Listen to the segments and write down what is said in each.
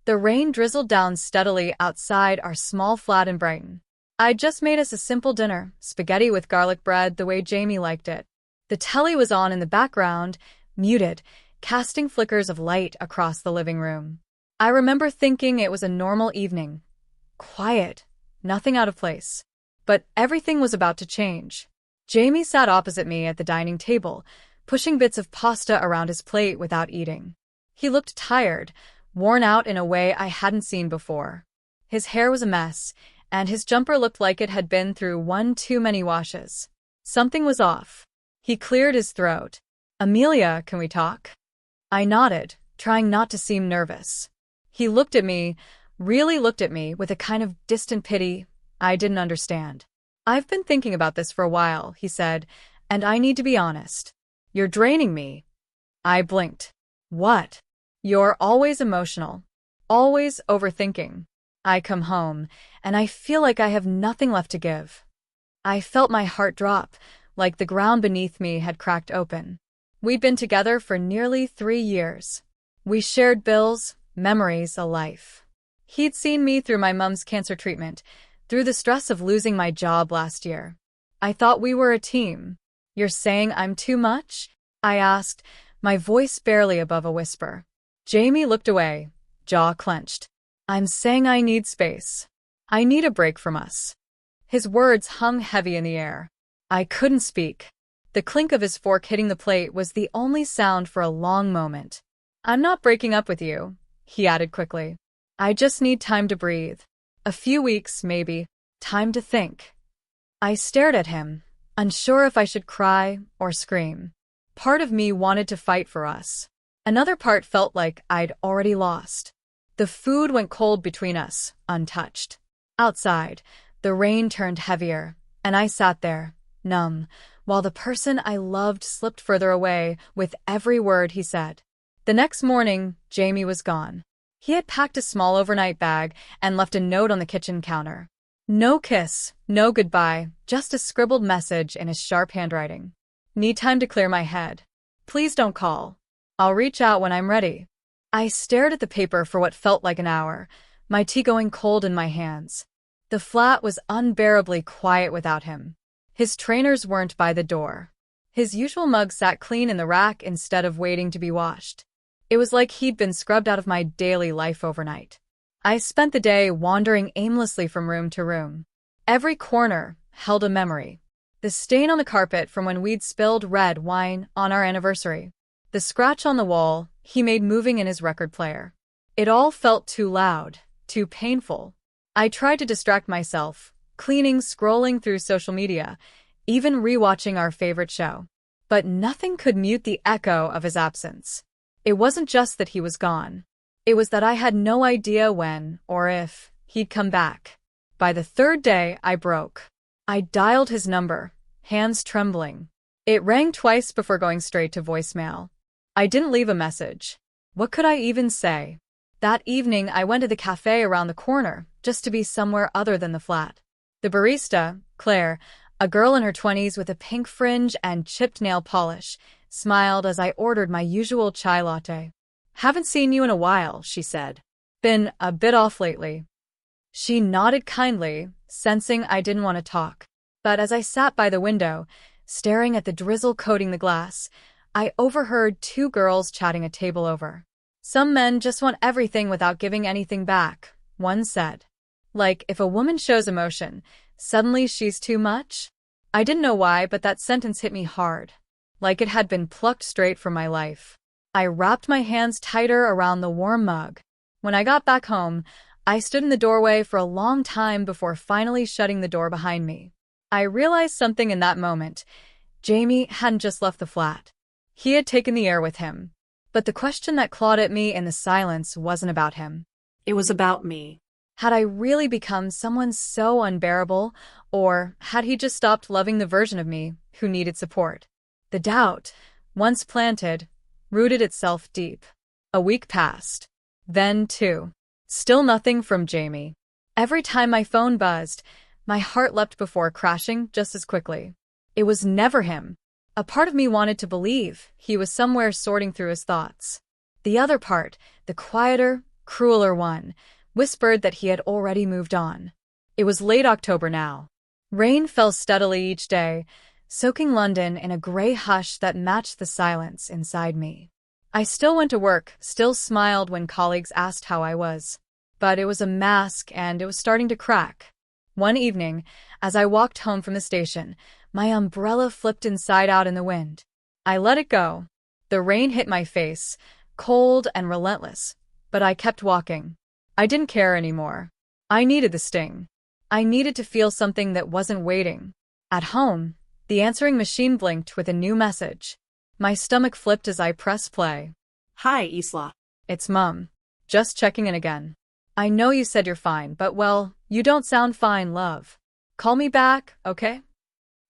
The rain drizzled down steadily outside our small flat in Brighton. I'd just made us a simple dinner, spaghetti with garlic bread the way Jamie liked it. The telly was on in the background, muted, casting flickers of light across the living room. I remember thinking it was a normal evening. Quiet, nothing out of place. But everything was about to change. Jamie sat opposite me at the dining table, pushing bits of pasta around his plate without eating. He looked tired, worn out in a way I hadn't seen before. His hair was a mess, and his jumper looked like it had been through one too many washes. Something was off. He cleared his throat. "Amelia, can we talk?" I nodded, trying not to seem nervous. He looked at me, really looked at me with a kind of distant pity I didn't understand. "I've been thinking about this for a while," he said, "and I need to be honest. You're draining me." I blinked. "What?" "You're always emotional. Always overthinking. I come home, and I feel like I have nothing left to give." I felt my heart drop, like the ground beneath me had cracked open. We'd been together for nearly 3 years. We shared bills, memories, a life. He'd seen me through my mum's cancer treatment, through the stress of losing my job last year. I thought we were a team. "You're saying I'm too much?" I asked, my voice barely above a whisper. Jamie looked away, jaw clenched. "I'm saying I need space. I need a break from us." His words hung heavy in the air. I couldn't speak. The clink of his fork hitting the plate was the only sound for a long moment. "I'm not breaking up with you," he added quickly. "I just need time to breathe. A few weeks, maybe. Time to think." I stared at him, unsure if I should cry or scream. Part of me wanted to fight for us. Another part felt like I'd already lost. The food went cold between us, untouched. Outside, the rain turned heavier, and I sat there, numb, while the person I loved slipped further away with every word he said. The next morning, Jamie was gone. He had packed a small overnight bag and left a note on the kitchen counter. No kiss, no goodbye, just a scribbled message in his sharp handwriting. "Need time to clear my head. Please don't call. I'll reach out when I'm ready." I stared at the paper for what felt like an hour, my tea going cold in my hands. The flat was unbearably quiet without him. His trainers weren't by the door. His usual mug sat clean in the rack instead of waiting to be washed. It was like he'd been scrubbed out of my daily life overnight. I spent the day wandering aimlessly from room to room. Every corner held a memory. The stain on the carpet from when we'd spilled red wine on our anniversary. The scratch on the wall he made moving in his record player. It all felt too loud, too painful. I tried to distract myself, cleaning, scrolling through social media, even rewatching our favorite show. But nothing could mute the echo of his absence. It wasn't just that he was gone. It was that I had no idea when, or if, he'd come back. By the third day, I broke. I dialed his number, hands trembling. It rang twice before going straight to voicemail. I didn't leave a message. What could I even say? That evening, I went to the cafe around the corner, just to be somewhere other than the flat. The barista, Claire, a girl in her 20s with a pink fringe and chipped nail polish, smiled as I ordered my usual chai latte. "Haven't seen you in a while," she said. "Been a bit off lately." She nodded kindly, sensing I didn't want to talk. But as I sat by the window, staring at the drizzle coating the glass, I overheard 2 girls chatting a table over. "Some men just want everything without giving anything back," one said. Like, if a woman shows emotion, suddenly she's too much? I didn't know why, but that sentence hit me hard. Like it had been plucked straight from my life. I wrapped my hands tighter around the warm mug. When I got back home, I stood in the doorway for a long time before finally shutting the door behind me. I realized something in that moment. Jamie hadn't just left the flat. He had taken the air with him. But the question that clawed at me in the silence wasn't about him. It was about me. Had I really become someone so unbearable, or had he just stopped loving the version of me who needed support? The doubt, once planted, rooted itself deep. A week passed. Then 2. Still nothing from Jamie. Every time my phone buzzed, my heart leapt before crashing just as quickly. It was never him. A part of me wanted to believe he was somewhere sorting through his thoughts. The other part, the quieter, crueler one, whispered that he had already moved on. It was late October now. Rain fell steadily each day, soaking London in a gray hush that matched the silence inside me. I still went to work, still smiled when colleagues asked how I was. But it was a mask and it was starting to crack. One evening, as I walked home from the station, my umbrella flipped inside out in the wind. I let it go. The rain hit my face, cold and relentless, but I kept walking. I didn't care anymore. I needed the sting. I needed to feel something that wasn't waiting. At home, the answering machine blinked with a new message. My stomach flipped as I pressed play. Hi, Isla. It's Mum. Just checking in again. I know you said you're fine, but well, you don't sound fine, love. Call me back, okay?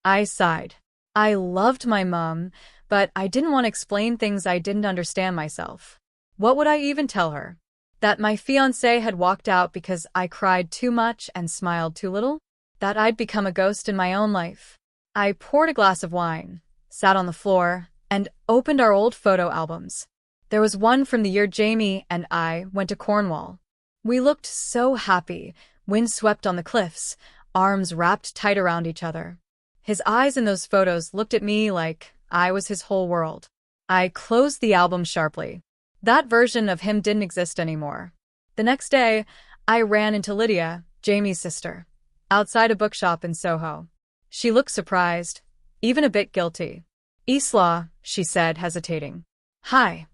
I sighed. I loved my mum, but I didn't want to explain things I didn't understand myself. What would I even tell her? That my fiancé had walked out because I cried too much and smiled too little? That I'd become a ghost in my own life? I poured a glass of wine, sat on the floor, and opened our old photo albums. There was one from the year Jamie and I went to Cornwall. We looked so happy, wind-swept on the cliffs, arms wrapped tight around each other. His eyes in those photos looked at me like I was his whole world. I closed the album sharply. That version of him didn't exist anymore. The next day, I ran into Lydia, Jamie's sister, outside a bookshop in Soho. She looked surprised, even a bit guilty. Isla, she said, hesitating. Hi.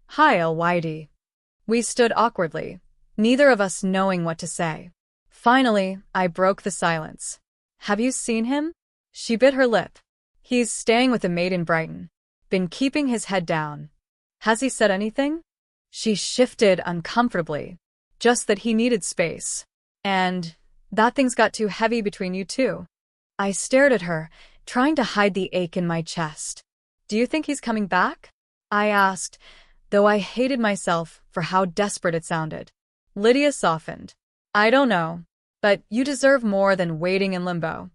Hi, Lyd. We stood awkwardly, neither of us knowing what to say. Finally, I broke the silence. Have you seen him? She bit her lip. He's staying with a maid in Brighton. Been keeping his head down. Has he said anything? She shifted uncomfortably. Just that he needed space. And that things got too heavy between you two. I stared at her, trying to hide the ache in my chest. Do you think he's coming back? I asked, though I hated myself for how desperate it sounded. Lydia softened. I don't know, but you deserve more than waiting in limbo.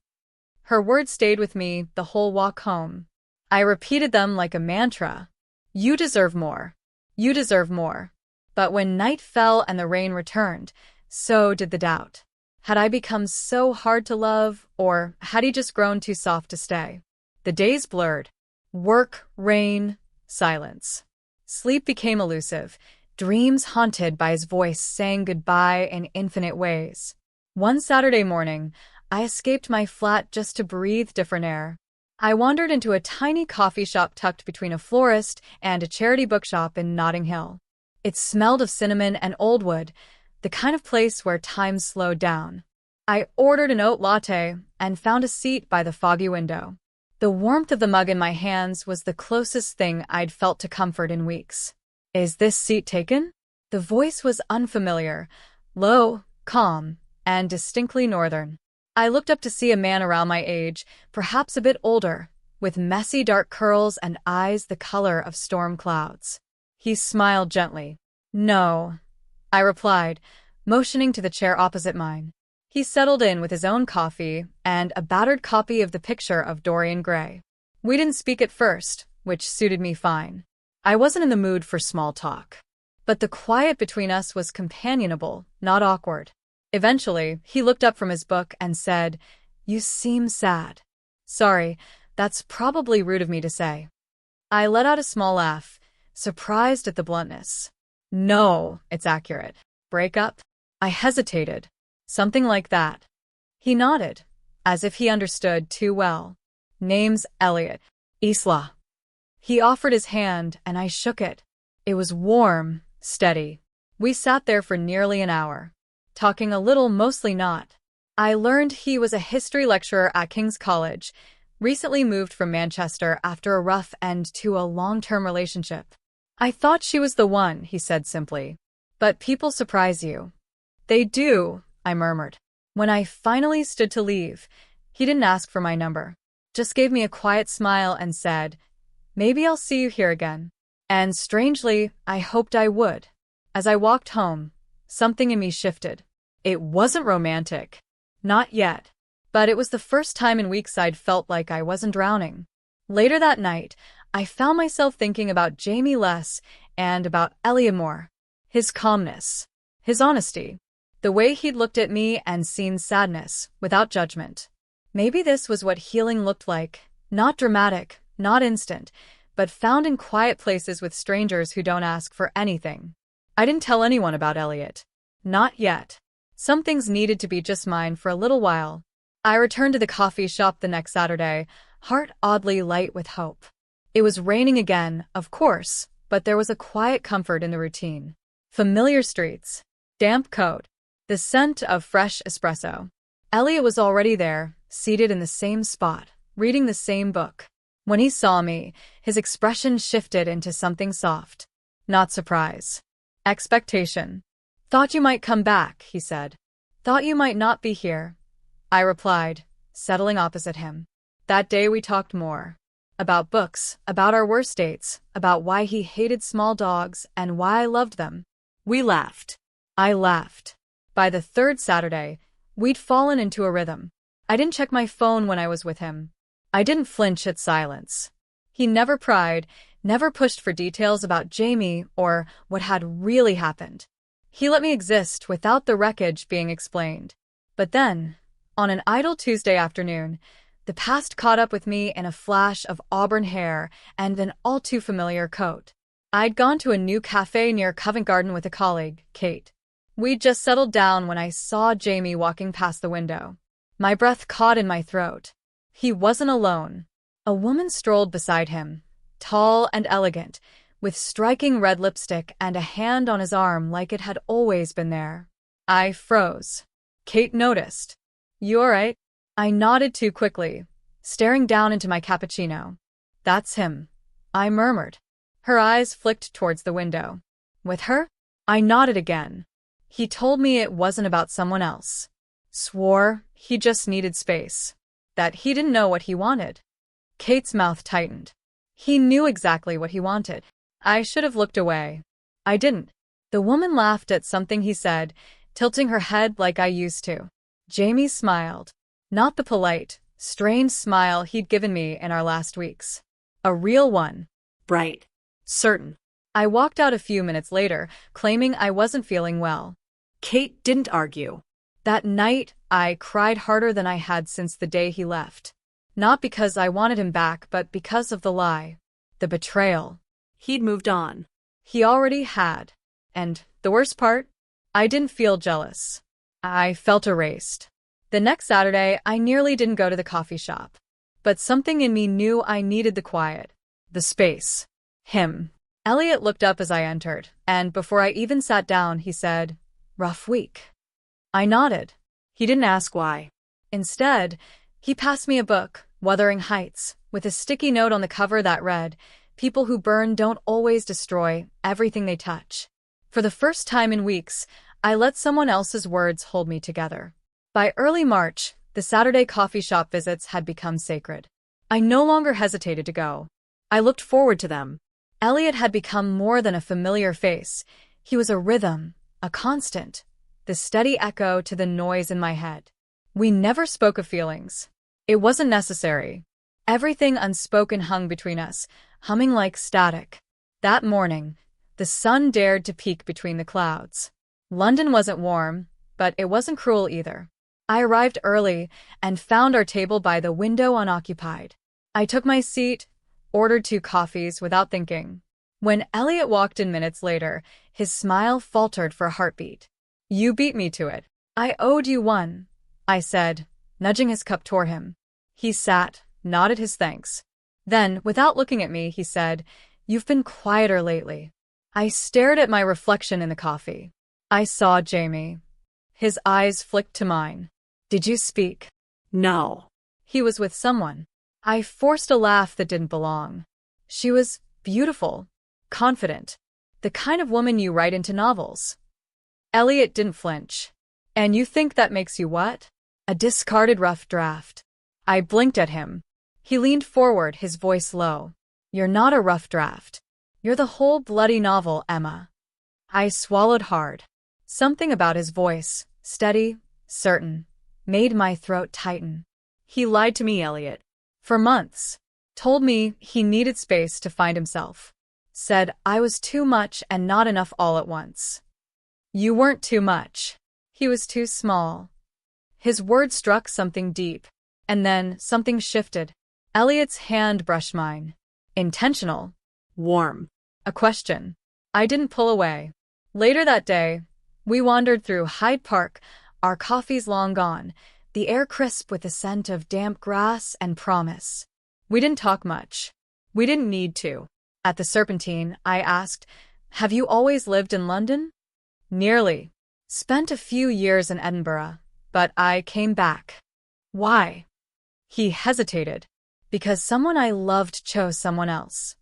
Her words stayed with me the whole walk home. I repeated them like a mantra. You deserve more. You deserve more. But when night fell and the rain returned, so did the doubt. Had I become so hard to love, or had he just grown too soft to stay? The days blurred. Work, rain, silence. Sleep became elusive, dreams haunted by his voice saying goodbye in infinite ways. One Saturday morning, I escaped my flat just to breathe different air. I wandered into a tiny coffee shop tucked between a florist and a charity bookshop in Notting Hill. It smelled of cinnamon and old wood, the kind of place where time slowed down. I ordered an oat latte and found a seat by the foggy window. The warmth of the mug in my hands was the closest thing I'd felt to comfort in weeks. Is this seat taken? The voice was unfamiliar, low, calm, and distinctly northern. I looked up to see a man around my age, perhaps a bit older, with messy dark curls and eyes the color of storm clouds. He smiled gently. No, I replied, motioning to the chair opposite mine. He settled in with his own coffee and a battered copy of the picture of Dorian Gray. We didn't speak at first, which suited me fine. I wasn't in the mood for small talk. But the quiet between us was companionable, not awkward. Eventually, he looked up from his book and said, You seem sad. Sorry, that's probably rude of me to say. I let out a small laugh, surprised at the bluntness. No, it's accurate. Break up? I hesitated. Something like that. He nodded, as if he understood too well. Name's Elliot. Isla. He offered his hand, and I shook it. It was warm, steady. We sat there for nearly an hour, talking a little, mostly not. I learned he was a history lecturer at King's College, recently moved from Manchester after a rough end to a long-term relationship. I thought she was the one, he said simply. But people surprise you. They do, I murmured. When I finally stood to leave, he didn't ask for my number, just gave me a quiet smile and said, Maybe I'll see you here again. And strangely, I hoped I would. As I walked home, something in me shifted. It wasn't romantic. Not yet. But it was the first time in weeks I'd felt like I wasn't drowning. Later that night, I found myself thinking about Jamie less and about Elliot more. His calmness. His honesty. The way he'd looked at me and seen sadness, without judgment. Maybe this was what healing looked like. Not dramatic, not instant, but found in quiet places with strangers who don't ask for anything. I didn't tell anyone about Elliot. Not yet. Some things needed to be just mine for a little while. I returned to the coffee shop the next Saturday, heart oddly light with hope. It was raining again, of course, but there was a quiet comfort in the routine. Familiar streets. Damp coat. The scent of fresh espresso. Elliot was already there, seated in the same spot, reading the same book. When he saw me, his expression shifted into something soft. Not surprise. Expectation. "Thought you might come back," he said. "Thought you might not be here," I replied, settling opposite him. That day we talked more. About books, about our worst dates, about why he hated small dogs and why I loved them. We laughed. I laughed. By the third Saturday, we'd fallen into a rhythm. I didn't check my phone when I was with him. I didn't flinch at silence. He never pried, never pushed for details about Jamie or what had really happened. He let me exist without the wreckage being explained. But then, on an idle Tuesday afternoon, the past caught up with me in a flash of auburn hair and an all-too-familiar coat. I'd gone to a new cafe near Covent Garden with a colleague, Kate. We'd just settled down when I saw Jamie walking past the window. My breath caught in my throat. He wasn't alone. A woman strolled beside him, tall and elegant, with striking red lipstick and a hand on his arm like it had always been there. I froze. Kate noticed. "You all right?" I nodded too quickly, staring down into my cappuccino. "That's him," I murmured. Her eyes flicked towards the window. "With her?" I nodded again. He told me it wasn't about someone else. Swore he just needed space. That he didn't know what he wanted. Kate's mouth tightened. He knew exactly what he wanted. I should have looked away. I didn't. The woman laughed at something he said, tilting her head like I used to. Jamie smiled. Not the polite, strained smile he'd given me in our last weeks. A real one. Bright. Certain. I walked out a few minutes later, claiming I wasn't feeling well. Kate didn't argue. That night, I cried harder than I had since the day he left. Not because I wanted him back, but because of the lie. The betrayal. He'd moved on. He already had. And the worst part? I didn't feel jealous. I felt erased. The next Saturday, I nearly didn't go to the coffee shop. But something in me knew I needed the quiet. The space. Him. Elliot looked up as I entered, and before I even sat down, he said, "Rough week." I nodded. He didn't ask why. Instead, he passed me a book, Wuthering Heights, with a sticky note on the cover that read, "People who burn don't always destroy everything they touch." For the first time in weeks, I let someone else's words hold me together. By early March, the Saturday coffee shop visits had become sacred. I no longer hesitated to go. I looked forward to them. Elliot had become more than a familiar face. He was a rhythm, a constant, the steady echo to the noise in my head. We never spoke of feelings. It wasn't necessary. Everything unspoken hung between us, humming like static. That morning, the sun dared to peek between the clouds. London wasn't warm, but it wasn't cruel either. I arrived early and found our table by the window unoccupied. I took my seat, ordered 2 coffees without thinking. When Elliot walked in minutes later, his smile faltered for a heartbeat. "You beat me to it. I owed you one," I said, nudging his cup toward him. He sat, nodded his thanks. Then, without looking at me, he said, "You've been quieter lately." I stared at my reflection in the coffee. I saw Jamie. His eyes flicked to mine. "Did you speak?" "No." He was with someone. I forced a laugh that didn't belong. She was beautiful, confident, the kind of woman you write into novels. Elliot didn't flinch. "And you think that makes you what?" "A discarded rough draft." I blinked at him. He leaned forward, his voice low. "You're not a rough draft. You're the whole bloody novel, Emma." I swallowed hard. Something about his voice, steady, certain, made my throat tighten. He lied to me, Elliot. For months. Told me he needed space to find himself. Said I was too much and not enough all at once. You weren't too much. He was too small. His words struck something deep, and then something shifted. Elliot's hand brushed mine. Intentional. Warm. A question. I didn't pull away. Later that day, we wandered through Hyde Park, our coffees long gone, the air crisp with the scent of damp grass and promise. We didn't talk much. We didn't need to. At the Serpentine, I asked, "Have you always lived in London?" "Nearly. Spent a few years in Edinburgh, but I came back." "Why?" He hesitated. "Because someone I loved chose someone else."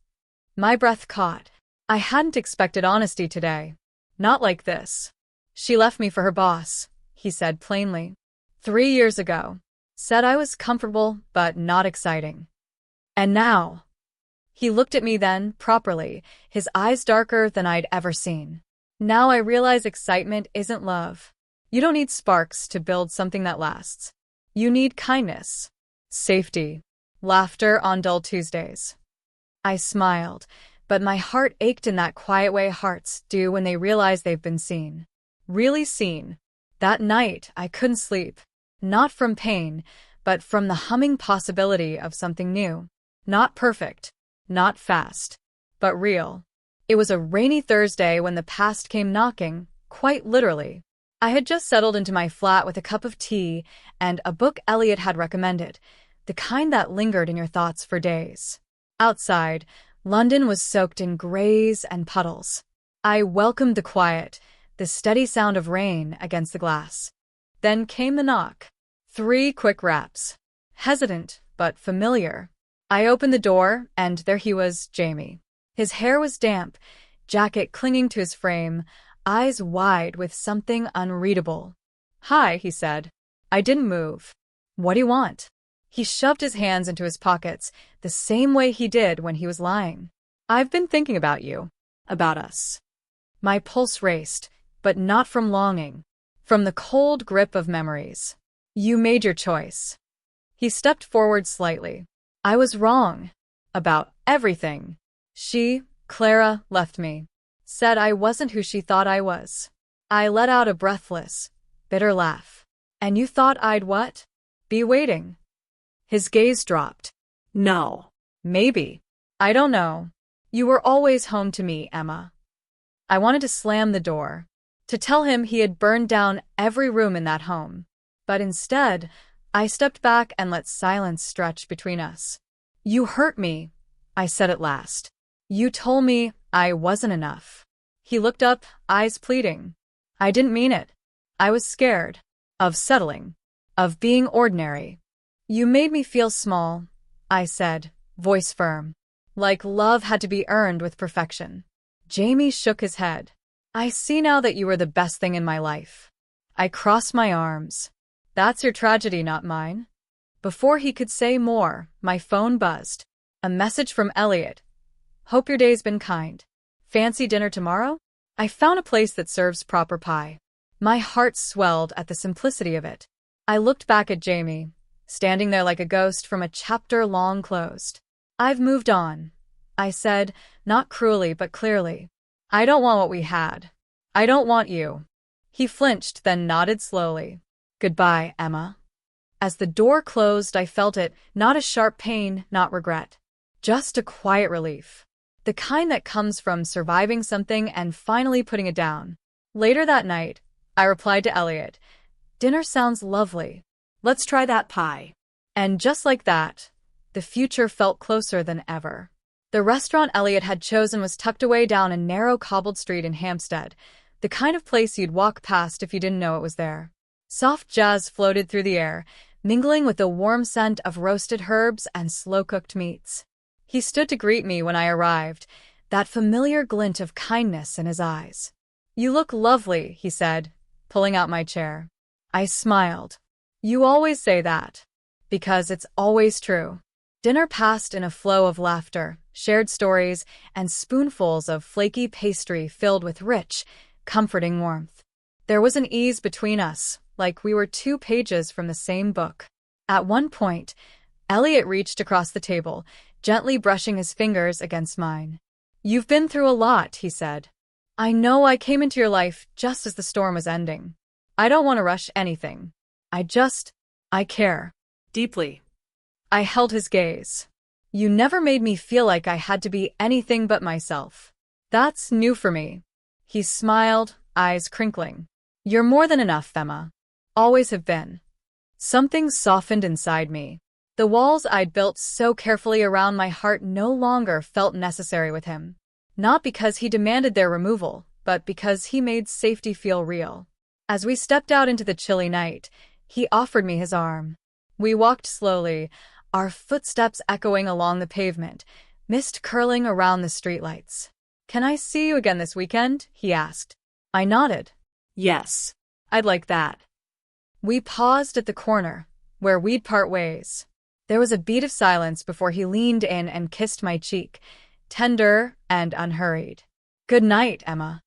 My breath caught. I hadn't expected honesty today. Not like this. "She left me for her boss," he said plainly. 3 years ago. Said I was comfortable, but not exciting. And now? He looked at me then, properly, his eyes darker than I'd ever seen. Now I realize excitement isn't love. You don't need sparks to build something that lasts. You need kindness, safety, laughter on dull Tuesdays. I smiled, but my heart ached in that quiet way hearts do when they realize they've been seen. Really seen. That night, I couldn't sleep. Not from pain, but from the humming possibility of something new. Not perfect, not fast, but real. It was a rainy Thursday when the past came knocking, quite literally. I had just settled into my flat with a cup of tea and a book Elliot had recommended, the kind that lingered in your thoughts for days. Outside, London was soaked in grays and puddles. I welcomed the quiet, the steady sound of rain against the glass. Then came the knock. 3 quick raps. Hesitant, but familiar. I opened the door, and there he was, Jamie. His hair was damp, jacket clinging to his frame, eyes wide with something unreadable. "Hi," he said. I didn't move. "What do you want?" He shoved his hands into his pockets, the same way he did when he was lying. "I've been thinking about you. About us." My pulse raced, but not from longing. From the cold grip of memories. "You made your choice." He stepped forward slightly. "I was wrong. About everything. She, Clara, left me. Said I wasn't who she thought I was." I let out a breathless, bitter laugh. "And you thought I'd what? Be waiting?" His gaze dropped. No. "Maybe. I don't know. You were always home to me, Emma." I wanted to slam the door, to tell him he had burned down every room in that home. But instead, I stepped back and let silence stretch between us. "You hurt me," I said at last. "You told me I wasn't enough." He looked up, eyes pleading. "I didn't mean it. I was scared. Of settling. Of being ordinary." "You made me feel small," I said, voice firm. Like love had to be earned with perfection. Jamie shook his head. "I see now that you were the best thing in my life." I crossed my arms. "That's your tragedy, not mine." Before he could say more, my phone buzzed. A message from Elliot. "Hope your day's been kind. Fancy dinner tomorrow?" I found a place that serves proper pie. My heart swelled at the simplicity of it. I looked back at Jamie, standing there like a ghost from a chapter long closed. "I've moved on," I said, not cruelly but clearly. "I don't want what we had. I don't want you." He flinched, then nodded slowly. "Goodbye, Emma." As the door closed, I felt it, not a sharp pain, not regret. Just a quiet relief. The kind that comes from surviving something and finally putting it down. Later that night, I replied to Elliot, "Dinner sounds lovely. Let's try that pie." And just like that, the future felt closer than ever. The restaurant Elliot had chosen was tucked away down a narrow cobbled street in Hampstead, the kind of place you'd walk past if you didn't know it was there. Soft jazz floated through the air, mingling with the warm scent of roasted herbs and slow-cooked meats. He stood to greet me when I arrived, that familiar glint of kindness in his eyes. "You look lovely," he said, pulling out my chair. I smiled. "You always say that." "Because it's always true." Dinner passed in a flow of laughter, shared stories, and spoonfuls of flaky pastry filled with rich, comforting warmth. There was an ease between us, like we were 2 pages from the same book. At one point, Elliot reached across the table, gently brushing his fingers against mine. "You've been through a lot," he said. I know I came into your life just as the storm was ending. I don't want to rush anything. I care. Deeply. I held his gaze. You never made me feel like I had to be anything but myself. That's new for me. He smiled, eyes crinkling. You're more than enough, Emma. Always have been. Something softened inside me. The walls I'd built so carefully around my heart no longer felt necessary with him. Not because he demanded their removal, but because he made safety feel real. As we stepped out into the chilly night, he offered me his arm. We walked slowly, our footsteps echoing along the pavement, mist curling around the streetlights. Can I see you again this weekend? He asked. I nodded. Yes. I'd like that. We paused at the corner, where we'd part ways. There was a beat of silence before he leaned in and kissed my cheek, tender and unhurried. Good night, Emma.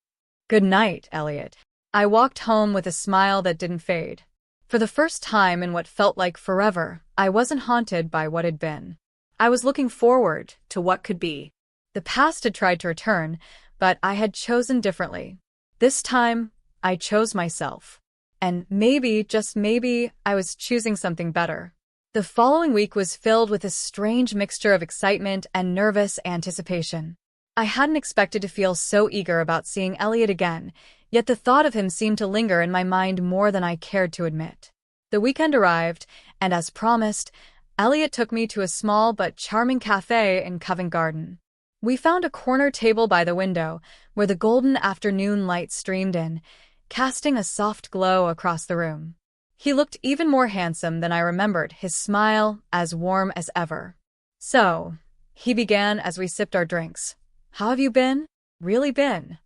Good night, Elliot. I walked home with a smile that didn't fade. For the first time in what felt like forever, I wasn't haunted by what had been. I was looking forward to what could be. The past had tried to return, but I had chosen differently. This time, I chose myself. And maybe, just maybe, I was choosing something better. The following week was filled with a strange mixture of excitement and nervous anticipation. I hadn't expected to feel so eager about seeing Elliot again, yet the thought of him seemed to linger in my mind more than I cared to admit. The weekend arrived, and as promised, Elliot took me to a small but charming cafe in Covent Garden. We found a corner table by the window, where the golden afternoon light streamed in, casting a soft glow across the room. He looked even more handsome than I remembered, his smile as warm as ever. So, he began as we sipped our drinks. How have you been? Really been?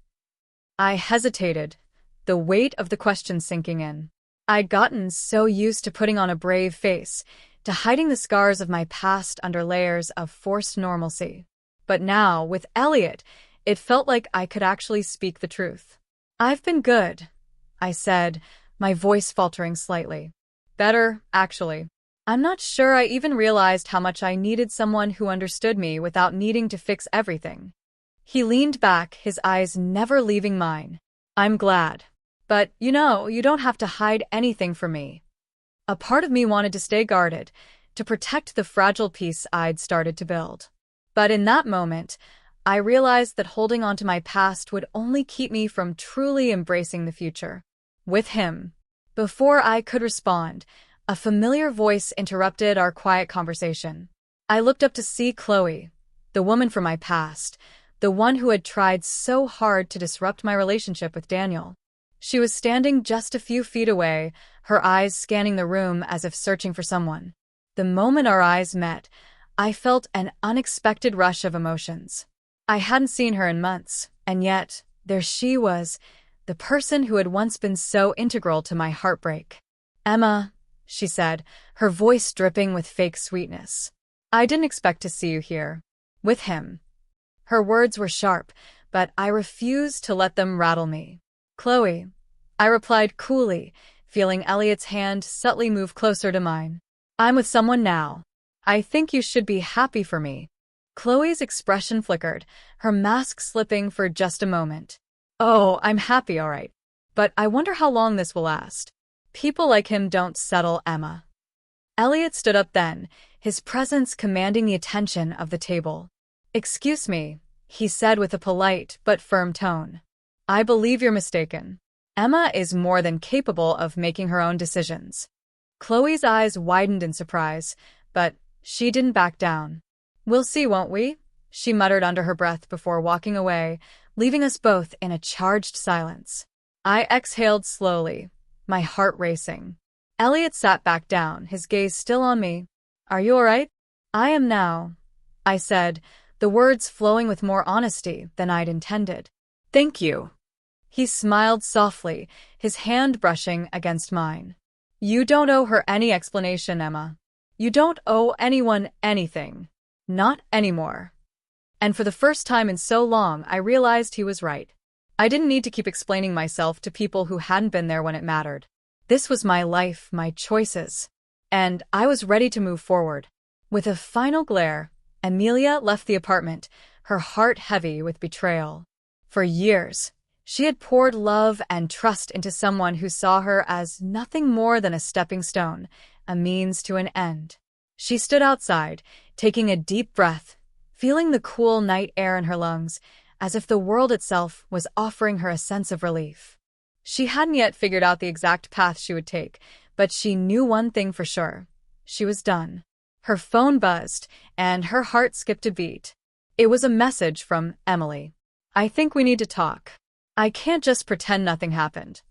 I hesitated, the weight of the question sinking in. I'd gotten so used to putting on a brave face, to hiding the scars of my past under layers of forced normalcy. But now, with Elliot, it felt like I could actually speak the truth. I've been good, I said, my voice faltering slightly. Better, actually. I'm not sure I even realized how much I needed someone who understood me without needing to fix everything. He leaned back, his eyes never leaving mine. I'm glad. But, you don't have to hide anything from me. A part of me wanted to stay guarded, to protect the fragile peace I'd started to build. But in that moment, I realized that holding on to my past would only keep me from truly embracing the future. With him. Before I could respond, a familiar voice interrupted our quiet conversation. I looked up to see Chloe, the woman from my past, the one who had tried so hard to disrupt my relationship with Daniel. She was standing just a few feet away, her eyes scanning the room as if searching for someone. The moment our eyes met, I felt an unexpected rush of emotions. I hadn't seen her in months, and yet, there she was, the person who had once been so integral to my heartbreak. Emma, she said, her voice dripping with fake sweetness. I didn't expect to see you here. With him. Her words were sharp, but I refused to let them rattle me. Chloe, I replied coolly, feeling Elliot's hand subtly move closer to mine. I'm with someone now. I think you should be happy for me. Chloe's expression flickered, her mask slipping for just a moment. Oh, I'm happy, all right. But I wonder how long this will last. People like him don't settle, Emma. Elliot stood up then, his presence commanding the attention of the table. Excuse me, he said with a polite but firm tone. I believe you're mistaken. Emma is more than capable of making her own decisions. Chloe's eyes widened in surprise, but she didn't back down. We'll see, won't we? She muttered under her breath before walking away, leaving us both in a charged silence. I exhaled slowly, my heart racing. Elliot sat back down, his gaze still on me. Are you all right? I am now, I said, the words flowing with more honesty than I'd intended. Thank you. He smiled softly, his hand brushing against mine. You don't owe her any explanation, Emma. You don't owe anyone anything. Not anymore. And for the first time in so long, I realized he was right. I didn't need to keep explaining myself to people who hadn't been there when it mattered. This was my life, my choices. And I was ready to move forward. With a final glare, Amelia left the apartment, her heart heavy with betrayal. For years, She had poured love and trust into someone who saw her as nothing more than a stepping stone, a means to an end. She stood outside, taking a deep breath, feeling the cool night air in her lungs, as if the world itself was offering her a sense of relief. She hadn't yet figured out the exact path she would take, but she knew one thing for sure. She was done. Her phone buzzed, and her heart skipped a beat. It was a message from Emily. "I think we need to talk. I can't just pretend nothing happened."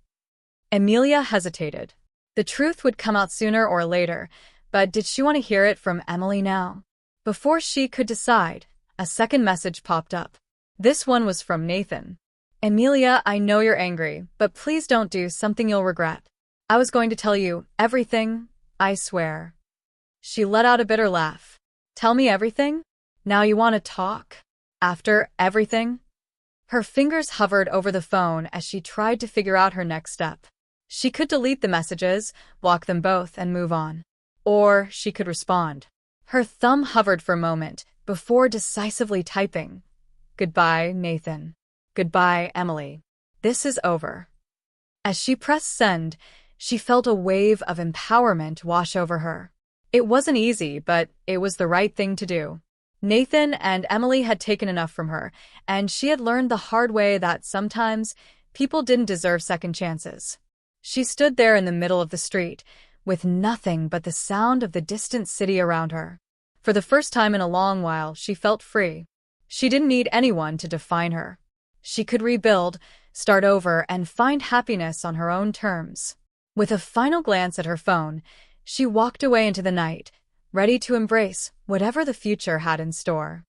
Amelia hesitated. The truth would come out sooner or later, but did she want to hear it from Emily now? Before she could decide, a second message popped up. This one was from Nathan. "Amelia, I know you're angry, but please don't do something you'll regret. I was going to tell you everything, I swear." She let out a bitter laugh. "Tell me everything? Now you want to talk? After everything?" Her fingers hovered over the phone as she tried to figure out her next step. She could delete the messages, block them both, and move on. Or she could respond. Her thumb hovered for a moment before decisively typing. "Goodbye, Nathan. Goodbye, Emily. This is over." As she pressed send, she felt a wave of empowerment wash over her. It wasn't easy, but it was the right thing to do. Nathan and Emily had taken enough from her, and she had learned the hard way that sometimes people didn't deserve second chances. She stood there in the middle of the street, with nothing but the sound of the distant city around her. For the first time in a long while, she felt free. She didn't need anyone to define her. She could rebuild, start over, and find happiness on her own terms. With a final glance at her phone, she walked away into the night, ready to embrace whatever the future had in store.